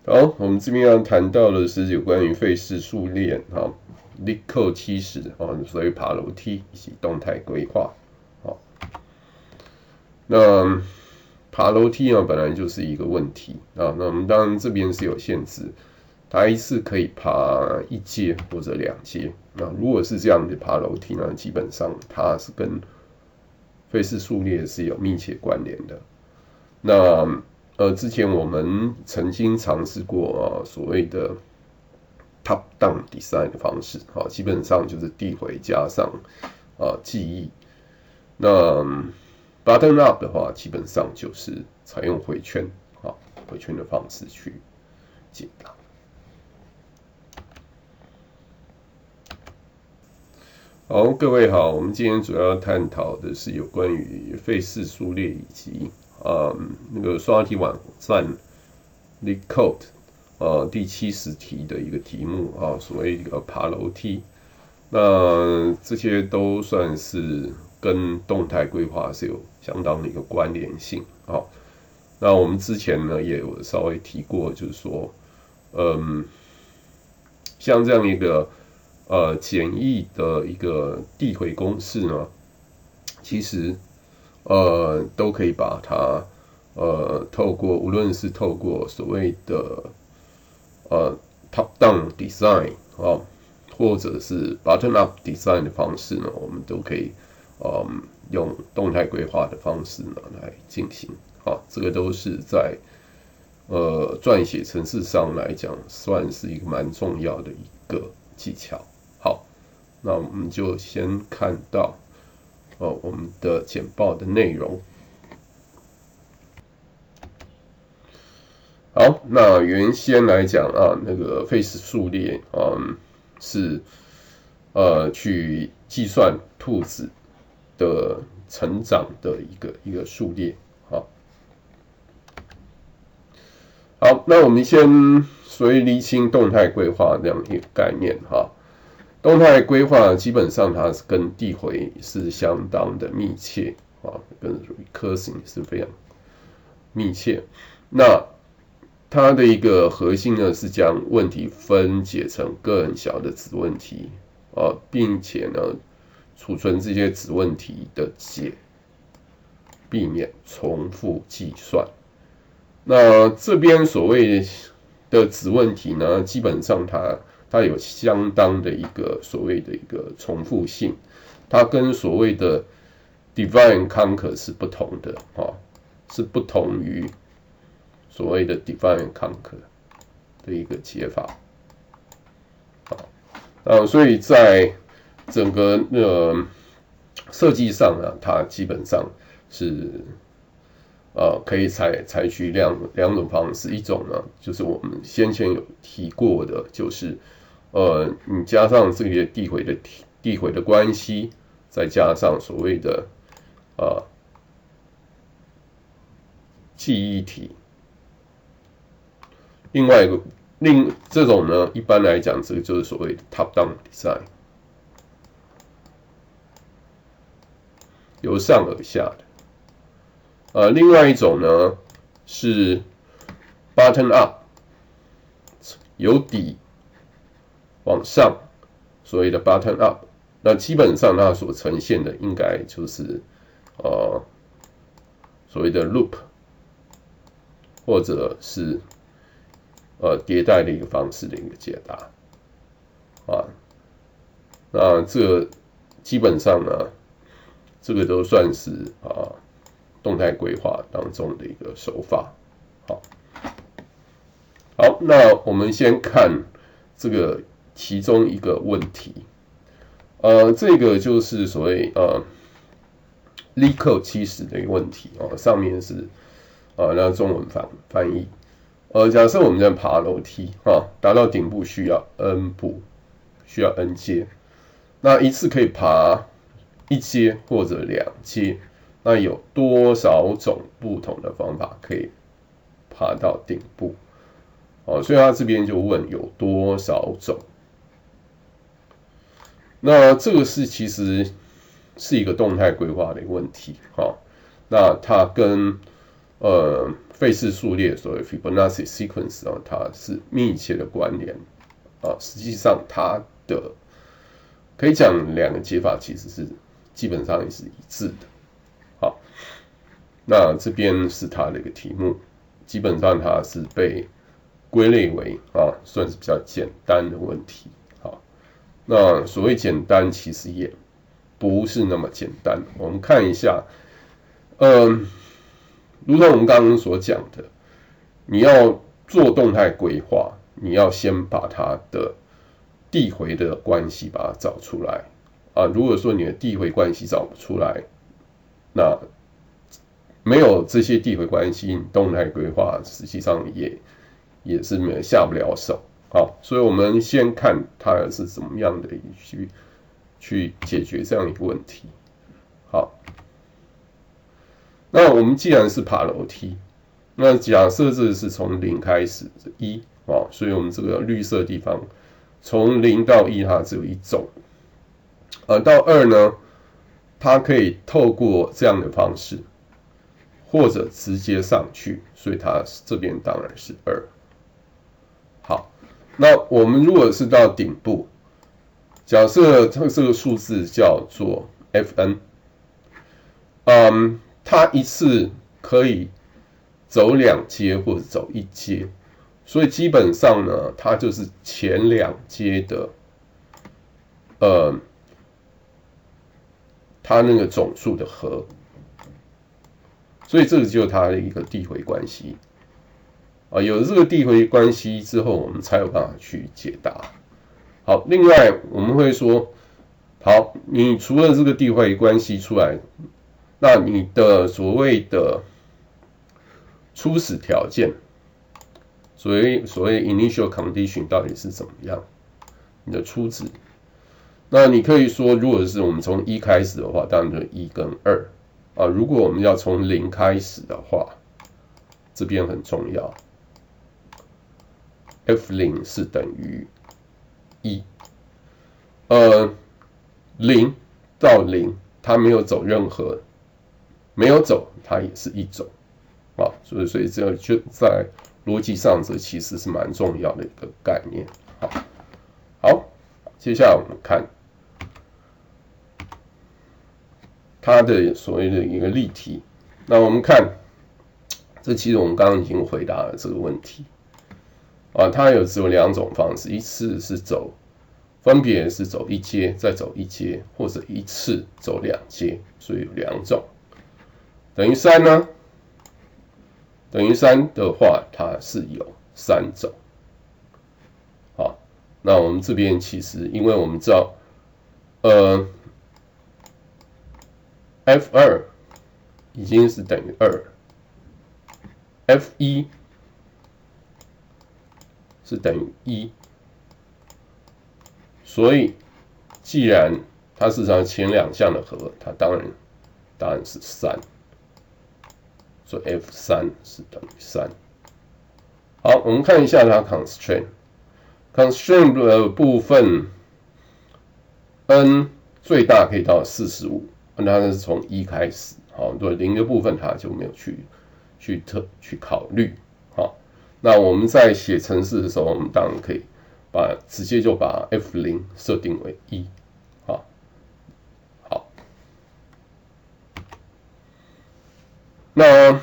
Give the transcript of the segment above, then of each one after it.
好，我们这边要谈到的是有关于费氏数列LeetCode 70所谓爬楼梯以及动态规划。好，那爬楼梯本来就是一个问题啊。那我们当然这边是有限制，它一次可以爬1阶或者2阶。那如果是这样的爬楼梯呢，基本上它是跟费氏数列是有密切关联的。那之前我们曾经尝试过所谓的 top down design 的方式，基本上就是递回加上记忆。那bottom up 的话，基本上就是采用回圈回圈的方式去解答。好，各位好，我们今天主要探讨的是有关于费氏数列以及那个刷题网站 LeetCode第70题的一个题目所谓一个爬楼梯。那这些都算是跟动态规划是有相当的一个关联性那我们之前呢也有稍微提过，就是说像这样一个简易的一个递回公式呢，其实都可以把它透过无论是透过所谓的top down design 或者是 bottom up design 的方式呢，我们都可以用动态规划的方式呢来进行这个都是在撰写程式上来讲，算是一个蛮重要的一个技巧。好，那我们就先看到我们的简报的内容。好，那原先来讲那个费氏数列是去计算兔子的成长的一个数列。好，那我们先所谓厘清动态规划这样一个概念动态规划基本上它是跟递回是相当的密切跟 recursing 是非常密切。那它的一个核心呢是将问题分解成更小的子问题并且呢储存这些子问题的解，避免重复计算。那这边所谓的子问题呢，基本上它有相当的一个所谓的一个重复性，它跟所谓的 divide and conquer 是不同的是不同于所谓的 divide and conquer 的一个解法所以在整个设计上呢，它基本上是可以采取两种方式，一种呢就是我们先前有提过的，就是你加上这个递回的关系，再加上所谓的记忆体。另外一个这种呢，一般来讲，这个就是所谓的 top down design， 由上而下的。另外一种呢是 bottom up， 由底往上，所谓的 bottom up。那基本上它所呈现的应该就是所谓的 loop， 或者是迭代的一个方式的一个解答那这个基本上呢，这个都算是动态规划当中的一个手法。好，那我们先看这个其中一个问题，这个就是所谓LeetCode 70的一个问题上面是那中文翻译。假设我们在爬楼梯达到顶部需要 n 步，需要 n 阶，那一次可以爬1阶或者2阶。那有多少种不同的方法可以爬到顶部所以他这边就问有多少种。那这个其实是一个动态规划的一个问题那它跟费氏数列所谓 Fibonacci sequence 它是密切的关联实际上它的可以讲两个解法其实是基本上也是一致的。好，那这边是它的一个题目，基本上它是被归类为算是比较简单的问题。好，那所谓简单其实也不是那么简单。我们看一下，如同我们刚刚所讲的，你要做动态规划，你要先把它的递回的关系把它找出来如果说你的递回关系找不出来，那没有这些递回关系，你动态规划实际上也是下不了手。好，所以我们先看它是怎么样的去解决这样一个问题。好，那我们既然是爬楼梯，那假设这是从0开始1所以我们这个绿色地方从0到1它只有一种，到2呢，它可以透过这样的方式，或者直接上去，所以它这边当然是2。好，那我们如果是到顶部，假设这个数字叫做 Fn，它一次可以走2阶或者走1阶，所以基本上呢，它就是前2阶的它那个总数的和，所以这个就是它的一个递回关系有了这个递回关系之后，我们才有办法去解答。好，另外我们会说，好，你除了这个递回关系出来，那你的所谓的初始条件，所谓 initial condition 到底是怎么样？你的初值，那你可以说，如果是我们从1开始的话，当然就是1跟2如果我们要从0开始的话，这边很重要 ，F0 是等于1。0到0，它没有走任何，没有走，它也是1走所以这就在逻辑上，这其实是蛮重要的一个概念。好，接下来我们看它的所谓的一个例题。那我们看，这其实我们刚刚已经回答了这个问题它只有2种方式，一次是分别是走1阶，再走1阶，或者一次走2阶，所以有2种。等于3呢？等于3的话，它是有3种。好，那我们这边其实，因为我们知道，F2 已经是等于2，F1 是等于1，所以既然它事实上前2项的和，它当然是3。所以 F3 是等于3。好，我们看一下它 constraint 的部分 ，n 最大可以到45，那它是从1开始。好，对0的部分它就没有去考虑。好，那我们在写程式的时候，我们当然可以直接就把 F0 设定为1。那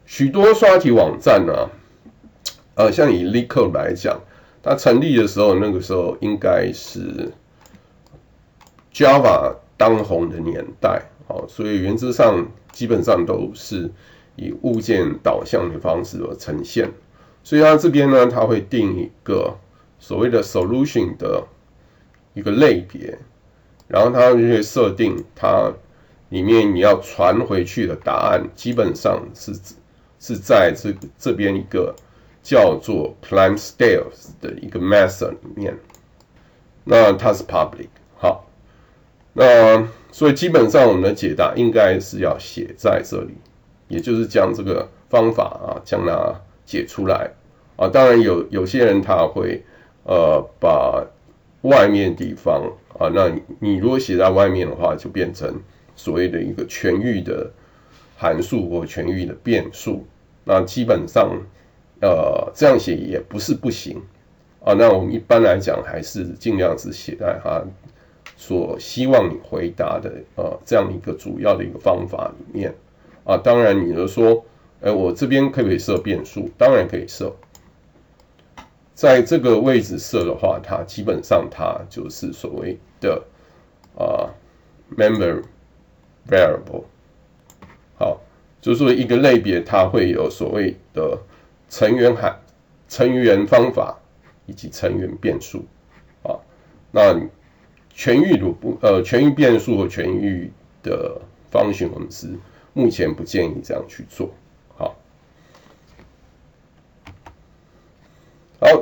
许多刷题网站呢，像以 LeetCode 来讲，它成立的时候，那个时候应该是 Java 当红的年代，所以原则上基本上都是以物件导向的方式而呈现。所以它这边呢，它会定一个所谓的 solution 的一个类别，然后它就会设定它里面你要传回去的答案，基本上是在这边一个叫做 climb stairs 的一个 method 里面，那它是 public。好，那所以基本上我们的解答应该是要写在这里，也就是将这个方法将它解出来当然有些人他会把外面地方那你如果写在外面的话，就变成所谓的一个全域的函数或全域的变数。那基本上这样写也不是不行啊。那我们一般来讲还是尽量是写在它所希望你回答的这样一个主要的一个方法里面啊。当然你就说，我这边可不可以设变数？当然可以设。在这个位置设的话，它基本上它就是所谓的member variable。好，就是说一个类别它会有所谓的成员方法以及成员变数啊。那全域变数和全域的function，我们是目前不建议这样去做。好，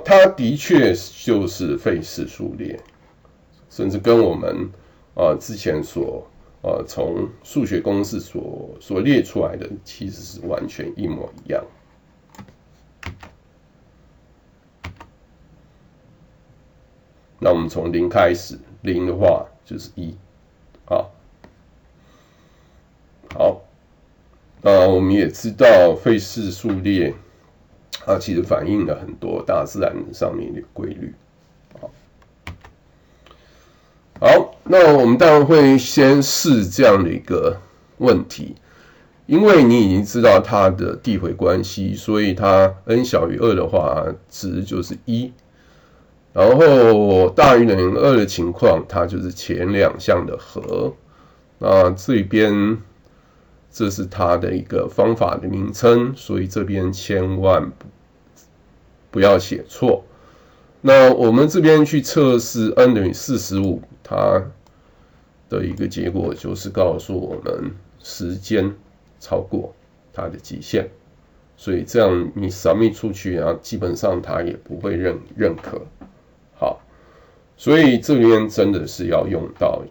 它的确就是费氏数列，甚至跟我们之前从数学公式所列出来的其实是完全一模一样。那我们从0开始，0的话就是1，好，我们也知道费氏数列，它其实反映了很多大自然上面的规律。好，那我们当然会先试这样的一个问题，因为你已经知道它的递回关系，所以它 n 小于2的话，值就是1。然后大于等于2的情况，它就是前两项的和。那这边这是它的一个方法的名称，所以这边千万不要写错。那我们这边去测试 n 等于45，它的一个结果就是告诉我们时间超过它的极限，所以这样你 submit 出去啊，基本上它也不会认可。好，所以这边真的是要用到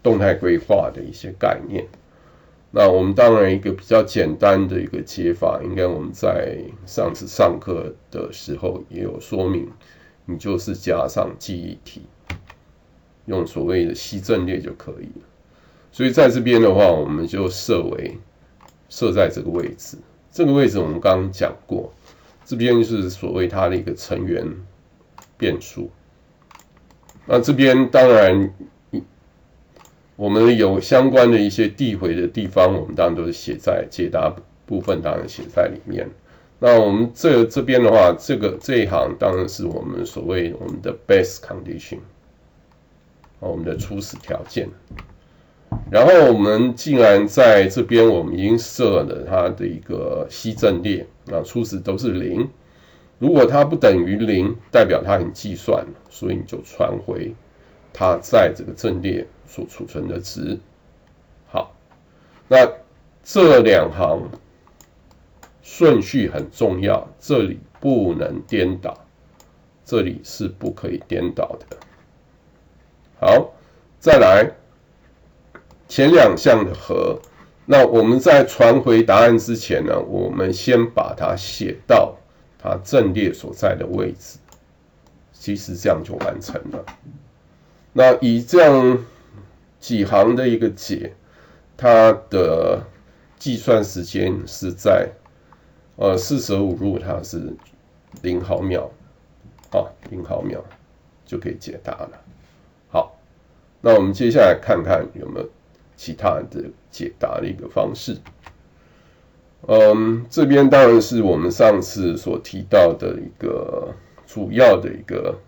动态规划的一些概念。那我们当然一个比较简单的一个解法，应该我们在上次上课的时候也有说明，你就是加上记忆体，用所谓的析阵列就可以了。所以在这边的话，我们就设在这个位置。这个位置我们刚刚讲过，这边是所谓它的一个成员变数。那这边当然我们有相关的一些递回的地方，我们当然都是写在解答部分，当然写在里面。那我们这边的话，这一行当然是我们所谓我们的 base condition， 我们的初始条件。然后我们既然在这边我们已经设了它的一个析阵列，初始都是0，如果它不等于0，代表它已经计算了，所以你就传回它在这个阵列所储存的值。好，那这两行顺序很重要，这里不能颠倒，这里是不可以颠倒的。好，再来前两项的和，那我们在传回答案之前呢，我们先把它写到它阵列所在的位置，其实这样就完成了。那以这样几行的一个解，它的计算时间是在45入它是0毫秒，0毫秒就可以解答了。好，那我们接下来看看有没有其他的解答的一个方式。这边当然是我们上次所提到的一个主要的一个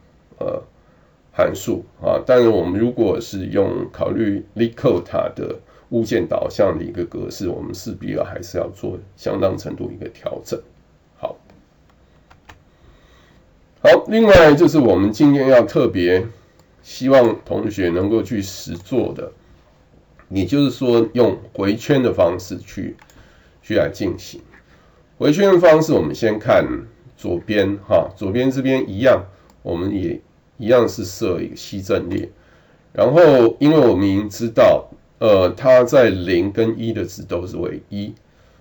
函数啊，但是我们如果是考虑 LeetCode 它的物件导向的一个格式，我们势必还是要做相当程度一个调整。好，另外就是我们今天要特别希望同学能够去实做的，也就是说用回圈的方式去来进行。回圈的方式，我们先看左边左边这边一样，我们也一样是设一个析阵列，然后因为我们已经知道它在0跟1的值都是为1，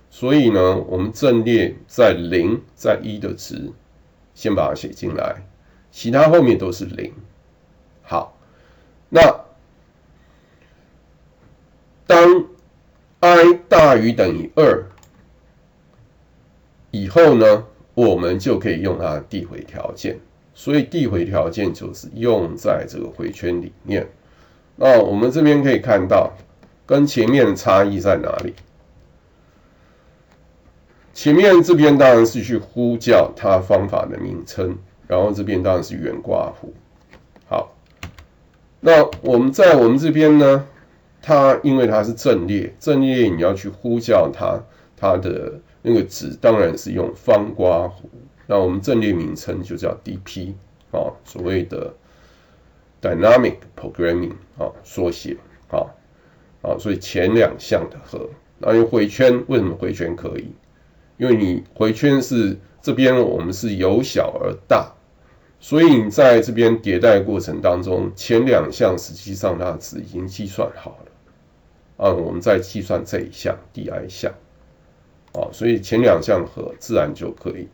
所以呢我们阵列在0在1的值先把它写进来，其他后面都是0。好，那当 i 大于等于2以后呢，我们就可以用它的递回条件。所以递回条件就是用在这个回圈里面。那我们这边可以看到，跟前面的差异在哪里？前面这边当然是去呼叫它方法的名称，然后这边当然是原刮弧。好，那我们这边呢，它因为它是阵列，阵列你要去呼叫它的那个值当然是用方刮弧。那我们阵列名称就叫 DP 啊，所谓的 Dynamic Programming 啊，缩写啊，所以前两项的和。那用回圈，为什么回圈可以？因为你回圈是这边我们是由小而大，所以你在这边迭代过程当中，前两项实际上它的值已经计算好了，我们再计算这一项 DI 项，所以前两项和自然就可以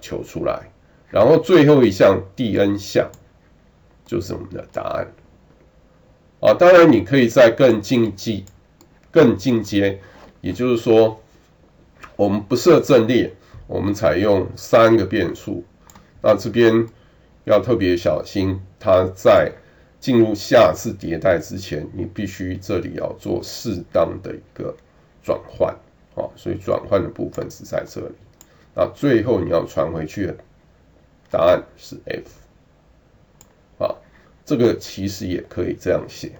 求出来，然后最后一项 DN 项就是我们的答案。当然你可以再更进阶，也就是说，我们不设阵列，我们采用3个变数。那这边要特别小心，它在进入下次迭代之前，你必须这里要做适当的一个转换，所以转换的部分是在这里。那最后你要传回去的答案是 F，这个其实也可以这样写。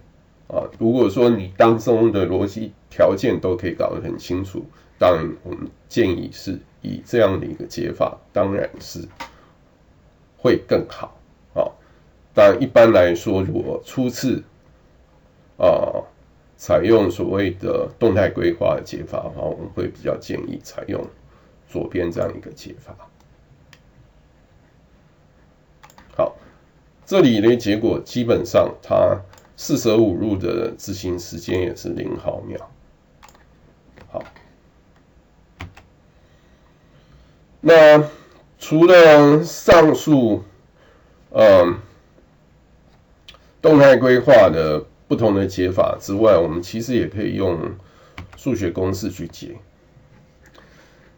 如果说你当中的逻辑条件都可以搞得很清楚，当然我们建议是以这样的一个解法，当然是会更好。当然一般来说，如果初次采用所谓的动态规划的解法的话，我们会比较建议采用左边这样一个解法。好，这里的结果基本上它4舍5入的执行时间也是0毫秒。好，那除了上述动态规划的不同的解法之外，我们其实也可以用数学公式去解。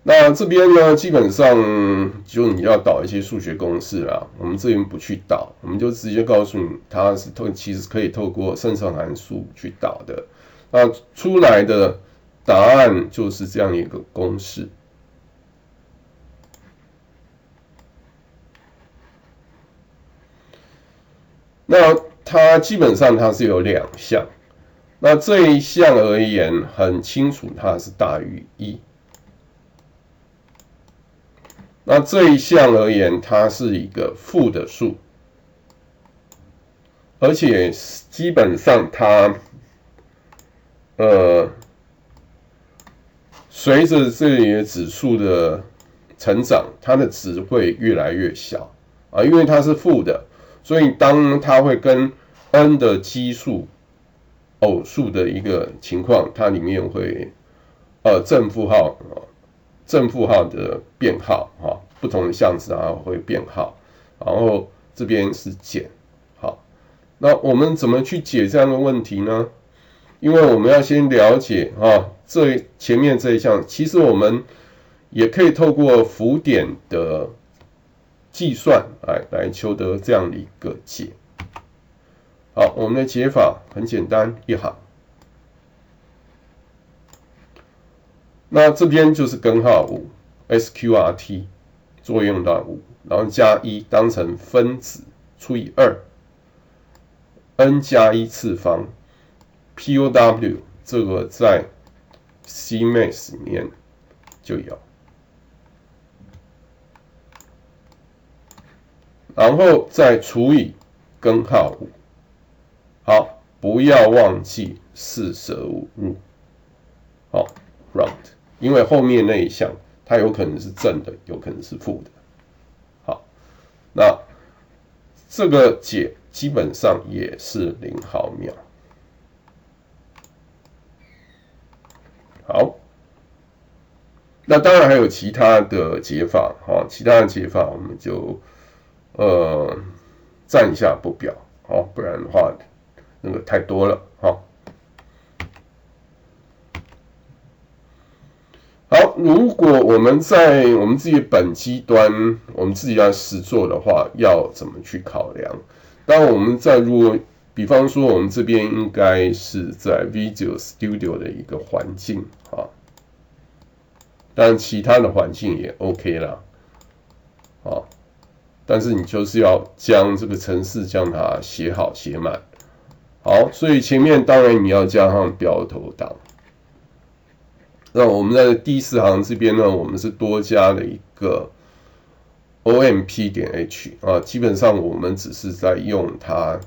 那这边呢，基本上就你要导一些数学公式啦，我们这边不去导，我们就直接告诉你，它是其实可以透过胜算函数去导的。那出来的答案就是这样一个公式。那它基本上它是有2项，那这一项而言很清楚，它是大于1。那这一项而言，它是一个负的数，而且基本上它随着这里的指数的成长，它的值会越来越小因为它是负的，所以当它会跟 n 的基数偶数的一个情况，它里面会正负号的变号不同的项值会变号，然后这边是减。好，那我们怎么去解这样的问题呢？因为我们要先了解这前面这一项，其实我们也可以透过浮点的计算来求得这样的一个解。好，我们的解法很简单，一行。那这边就是根号5 ，SQRT 作用到5，然后加1当成分子除以2，n 加1次方 ，POW 这个在 CMath 里面就有，然后再除以根号5。好，不要忘记4舍5入。好 ，round。因为后面那一项它有可能是正的，有可能是负的。好，那这个解基本上也是0毫秒。好，那当然还有其他的解法其他的解法我们就暂一下不表不然的话那个太多了如果我们在我们自己本机端，我们自己要实做的话，要怎么去考量？当我们如果比方说我们这边应该是在 Visual Studio 的一个环境啊，当然其他的环境也 OK 啦，啊，但是你就是要将这个程式将它写好写满。好，所以前面当然你要加上标头档。那我们在第4行这边呢，我们是多加了一个 omp.h 啊，基本上我们只是在用它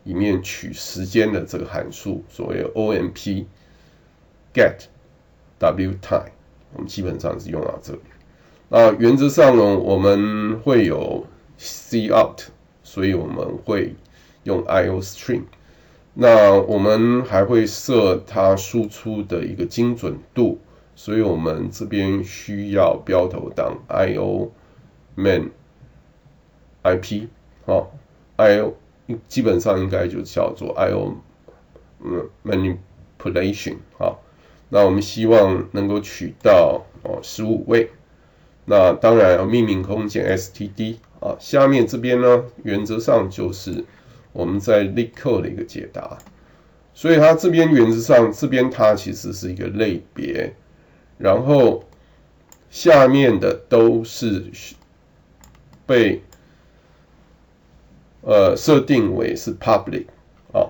里面取时间的这个函数，所谓 omp get wtime， 我们基本上是用到这里。那原则上呢，我们会有 cout， 所以我们会用 iostream。那我们还会设它输出的一个精准度，所以我们这边需要标头档 io man ip 哦 io 基本上应该就叫做 io manipulation 啊。那我们希望能够取到15位。那当然要命名空间 std 啊。下面这边呢，原则上就是我们在 LeetCode 的一个解答，所以它这边原则上这边它其实是一个类别，然后下面的都是被设定为是 public 啊。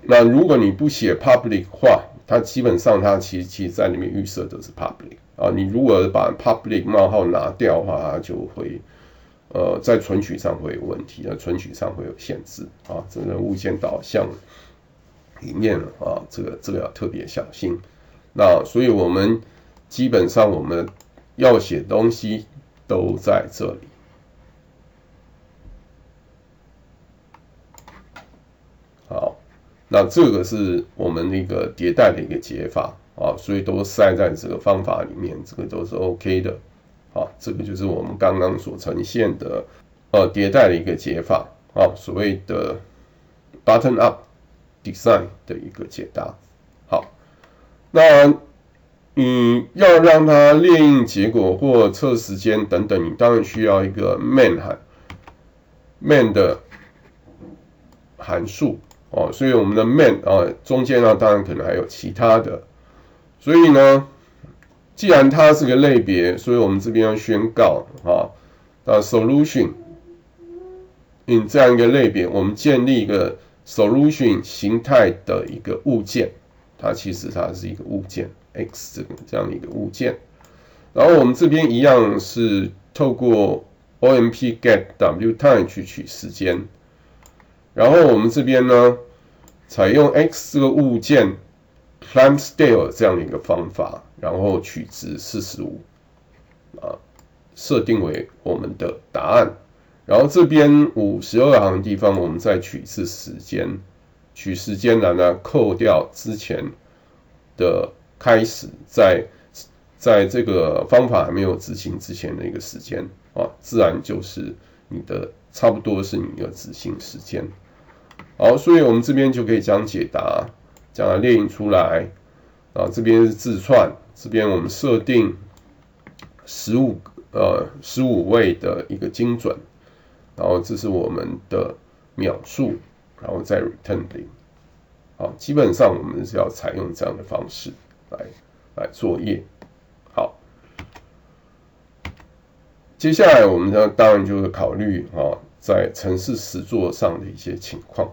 那如果你不写 public 话，它基本上它其实在里面预设的是 public 啊。你如果把 public 冒号拿掉的话，它就会在存取上会有问题，存取上会有限制啊。这个物件导向里面啊，这个要特别小心。那所以我们基本上我们要写东西都在这里。好，那这个是我们一个迭代的一个解法啊，所以都塞在这个方法里面，这个都是 OK 的。好，这个就是我们刚刚所呈现的迭代的一个解法啊，所谓的 button up design 的一个解答。好，那你要让它列印结果或测时间等等，你当然需要一个 main 的函数哦，所以我们的 main 中间呢，当然可能还有其他的，所以呢，既然它是个类别，所以我们这边要宣告那 solution in 这样一个类别，我们建立一个 solution 形态的一个物件，它其实是一个物件 x 这样的一个物件，然后我们这边一样是透过 omp get wtime 去取时间，然后我们这边呢，采用 x 这个物件 climb scale 这样的一个方法，然后取值45设定为我们的答案。然后这边52行的地方，我们再取一次时间，取时间然后扣掉之前的开始，在这个方法还没有执行之前的一个时间自然就是你的差不多是你的执行时间。好，所以我们这边就可以将解答将它列印出来。这边是字串，这边我们设定15位的一个精准，然后这是我们的秒数，然后再 return 0。好，基本上我们是要采用这样的方式来作业。好，接下来我们当然就是考虑在程式实作上的一些情况。